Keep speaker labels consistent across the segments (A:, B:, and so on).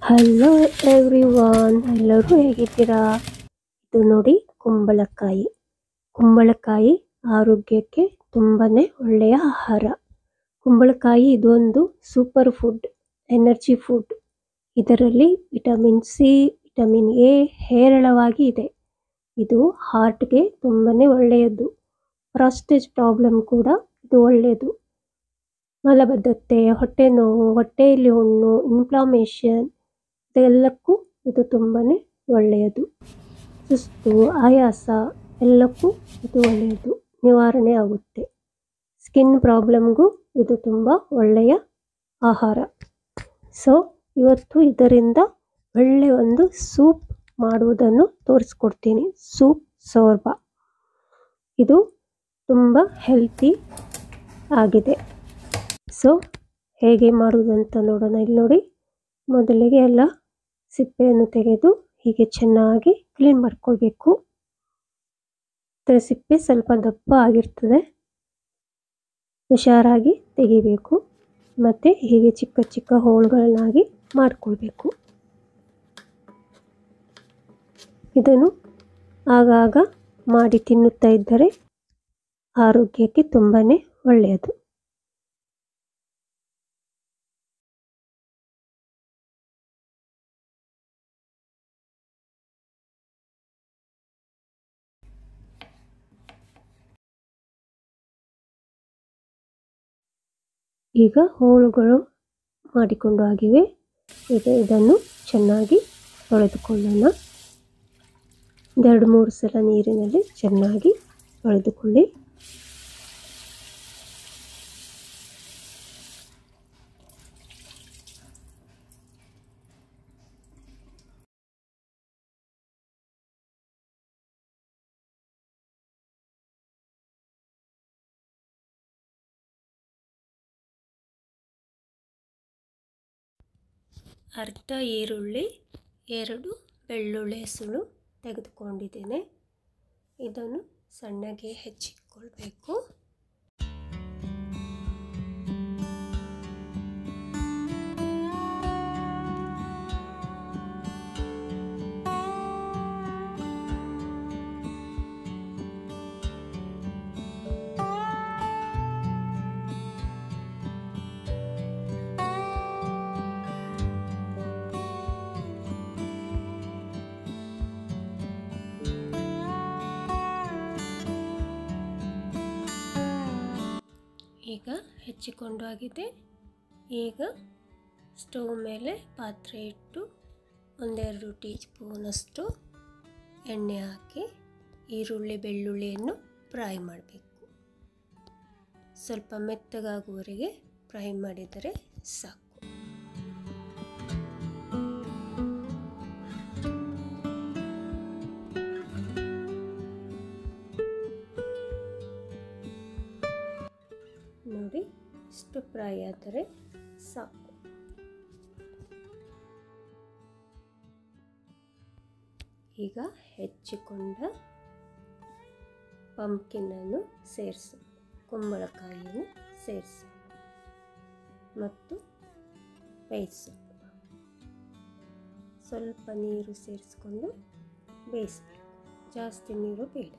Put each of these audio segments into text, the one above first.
A: Hello everyone, ಎಲ್ಲರೂ ಹೇಗಿದ್ದೀರಾ? ಇದು ನೋಡಿ ಕುಂಬಳಕಾಯಿ. ಕುಂಬಳಕಾಯಿ ಆರೋಗ್ಯಕ್ಕೆ ತುಂಬಾನೇ ಒಳ್ಳೆಯ ಆಹಾರ. ಕುಂಬಳಕಾಯಿ ಇದೊಂದು ಸೂಪರ್ ಫುಡ್, ಎನರ್ಜಿ ಫುಡ್. ಇದರಲ್ಲಿ ವಿಟಮಿನ್ ಸಿ, ವಿಟಮಿನ್ ಎ ಹೇರಳವಾಗಿ ಇದೆ. ಇದು ಹಾರ್ಟ್ಗೆ ತುಂಬಾನೇ ಒಳ್ಳೆಯದು. ಪ್ರಾಸ್ಟೇಟ್ ಪ್ರಾಬ್ಲಮ್ ಕೂಡ ಇದು ಒಳ್ಳೆಯದು. ಮಲಬದ್ಧತೆ, ಹೊಟ್ಟೆ ನೋವು, ಹೊಟ್ಟೆಯಲ್ಲಿ ಹುಣ್ಣು, ಇನ್ಫ್ಲಾಮೇಷನ್ ಇದೆಲ್ಲಕ್ಕೂ ಇದು ತುಂಬಾನೇ ಒಳ್ಳೆಯದು. ಸುಸ್ತು, ಆಯಾಸ ಎಲ್ಲಕ್ಕೂ ಇದು ಒಳ್ಳೆಯದು, ನಿವಾರಣೆ ಆಗುತ್ತೆ. ಸ್ಕಿನ್ ಪ್ರಾಬ್ಲಮ್ಗೂ ಇದು ತುಂಬ ಒಳ್ಳೆಯ ಆಹಾರ. ಸೊ ಇವತ್ತು ಇದರಿಂದ ಒಳ್ಳೆಯ ಒಂದು ಸೂಪ್ ಮಾಡುವುದನ್ನು ತೋರಿಸ್ಕೊಡ್ತೀನಿ. ಸೂಪ್ ಸೋರ್ಬಾ. ಇದು ತುಂಬ ಹೆಲ್ತಿ ಆಗಿದೆ. ಸೊ ಹೇಗೆ ಮಾಡುವುದಂತ ನೋಡೋಣ. ಇಲ್ಲಿ ನೋಡಿ, ಮೊದಲಿಗೆ ಎಲ್ಲ ಸಿಪ್ಪೆಯನ್ನು ತೆಗೆದು ಹೀಗೆ ಚೆನ್ನಾಗಿ ಕ್ಲೀನ್ ಮಾಡ್ಕೊಳ್ಬೇಕು. ಇದರ ಸಿಪ್ಪೆ ಸ್ವಲ್ಪ ದಪ್ಪ ಆಗಿರ್ತದೆ, ಹುಷಾರಾಗಿ ತೆಗಿಬೇಕು. ಮತ್ತು ಹೀಗೆ ಚಿಕ್ಕ ಚಿಕ್ಕ ಹೋಳುಗಳನ್ನಾಗಿ ಮಾಡಿಕೊಳ್ಬೇಕು. ಇದನ್ನು ಆಗಾಗ ಮಾಡಿ ತಿನ್ನುತ್ತಾ ಇದ್ದರೆ ಆರೋಗ್ಯಕ್ಕೆ ತುಂಬಾನೇ ಒಳ್ಳೆಯದು. ಈಗ ಹೋಳುಗಳು ಮಾಡಿಕೊಂಡು ಆಗಿವೆ. ಈಗ ಇದನ್ನು ಚೆನ್ನಾಗಿ ತೊಳೆದುಕೊಳ್ಳೋಣ. 2-3 ಸಲ ನೀರಿನಲ್ಲಿ ಚೆನ್ನಾಗಿ ತೊಳೆದುಕೊಳ್ಳಿ. ಅರ್ಧ ಈರುಳ್ಳಿ, 2 ಬೆಳ್ಳುಳ್ಳಿ ಹೆಸರು ತೆಗೆದುಕೊಂಡಿದ್ದೇನೆ. ಇದನ್ನು ಸಣ್ಣಗೆ ಹೆಚ್ಚಿಕೊಳ್ಬೇಕು. ಈಗ ಹೆಚ್ಚಿಕೊಂಡು ಆಗಿದೆ. ಈಗ ಸ್ಟವ್ ಮೇಲೆ ಪಾತ್ರೆ ಇಟ್ಟು 1-2 ಟೀ ಸ್ಪೂನಷ್ಟು ಎಣ್ಣೆ ಹಾಕಿ ಈರುಳ್ಳಿ ಬೆಳ್ಳುಳ್ಳಿಯನ್ನು ಫ್ರೈ ಮಾಡಬೇಕು. ಸ್ವಲ್ಪ ಮೆತ್ತಗಾಗುವವರೆಗೆ ಫ್ರೈ ಮಾಡಿದರೆ ಸಾಕು. ನೋಡಿ, ಇಷ್ಟು ಫ್ರೈ ಆದರೆ ಸಾಕು. ಈಗ ಹೆಚ್ಚಿಕೊಂಡ ಪಂಪ್ಕಿನ್ನನ್ನು ಸೇರಿಸು, ಕುಂಬಳಕಾಯಿಯನ್ನು ಸೇರಿಸು ಮತ್ತು ಬೇಯಿಸು. ಸ್ವಲ್ಪ ನೀರು ಸೇರಿಸಿಕೊಂಡು ಬೇಯಿಸಬೇಕು, ಜಾಸ್ತಿ ನೀರು ಬೇಡ.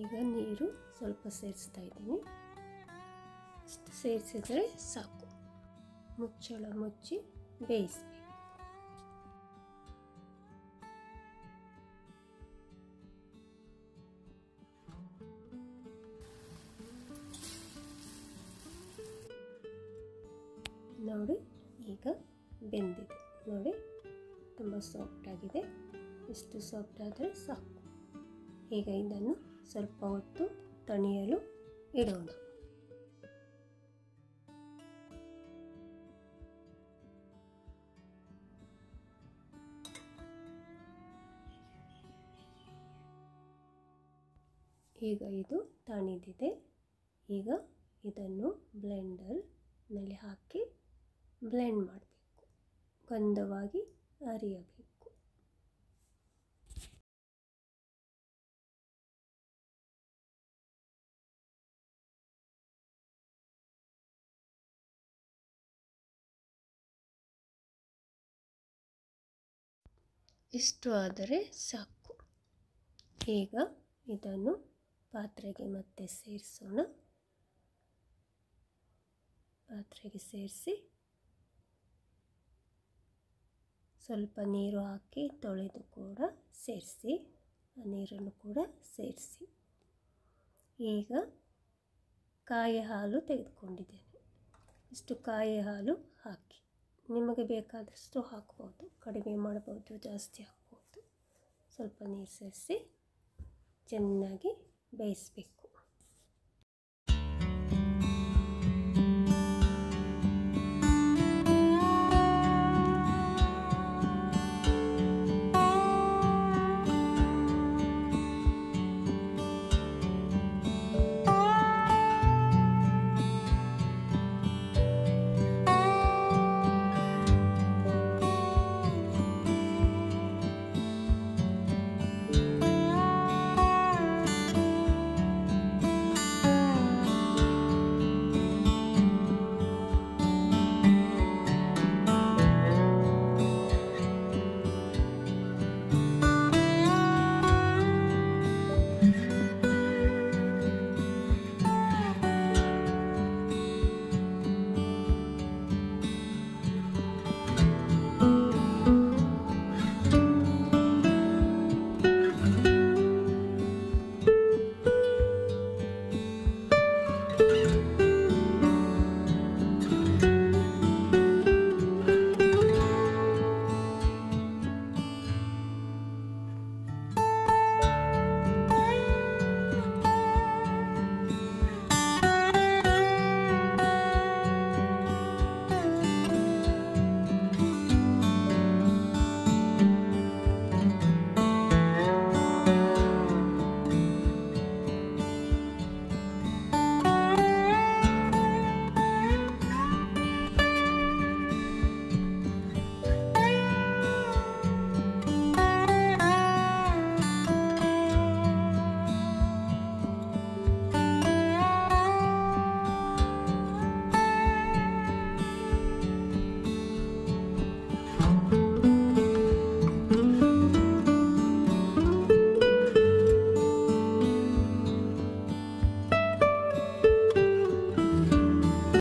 A: ಈಗ ನೀರು ಸ್ವಲ್ಪ ಸೇರಿಸ್ತಾ ಇದ್ದೀನಿ. ಇಷ್ಟು ಸೇರಿಸಿದರೆ ಸಾಕು. ಮುಚ್ಚಳ ಮುಚ್ಚಿ ಬೇಯಿಸಬೇಕು. ನೋಡಿ, ಈಗ ಬೆಂದಿದೆ. ನೋಡಿ, ತುಂಬ ಸಾಫ್ಟ್ ಆಗಿದೆ. ಇಷ್ಟು ಸಾಫ್ಟ್ ಆದರೆ ಸಾಕು. ಈಗ ಇದನ್ನು ಸ್ವಲ್ಪ ಹೊತ್ತು ತಣಿಯಲು ಇಡೋಣ. ಈಗ ಇದು ತಣಿದಿದೆ. ಈಗ ಇದನ್ನು ಬ್ಲೆಂಡರ್ನಲ್ಲಿ ಹಾಕಿ ಬ್ಲೆಂಡ್ ಮಾಡಬೇಕು. ಗಂಧವಾಗಿ ಅರಿಯಬೇಕು. ಇಷ್ಟು ಆದರೆ ಸಾಕು. ಈಗ ಇದನ್ನು ಪಾತ್ರೆಗೆ ಮತ್ತೆ ಸೇರಿಸೋಣ. ಪಾತ್ರೆಗೆ ಸೇರಿಸಿ ಸ್ವಲ್ಪ ನೀರು ಹಾಕಿ ತೊಳೆದು ಕೂಡ ಸೇರಿಸಿ, ಆ ನೀರನ್ನು ಕೂಡ ಸೇರಿಸಿ. ಈಗ ಕಾಯಿ ಹಾಲು ತೆಗೆದುಕೊಂಡಿದ್ದೇನೆ. ಇಷ್ಟು ಕಾಯಿ ಹಾಲು ಹಾಕಿ, ನಿಮಗೆ ಬೇಕಾದಷ್ಟು ಹಾಕ್ಬೋದು, ಕಡಿಮೆ ಮಾಡ್ಬೋದು, ಜಾಸ್ತಿ ಹಾಕ್ಬೋದು. ಸ್ವಲ್ಪ ನೀರು ಸೇರಿಸಿ ಚೆನ್ನಾಗಿ ಬೇಯಿಸಬೇಕು.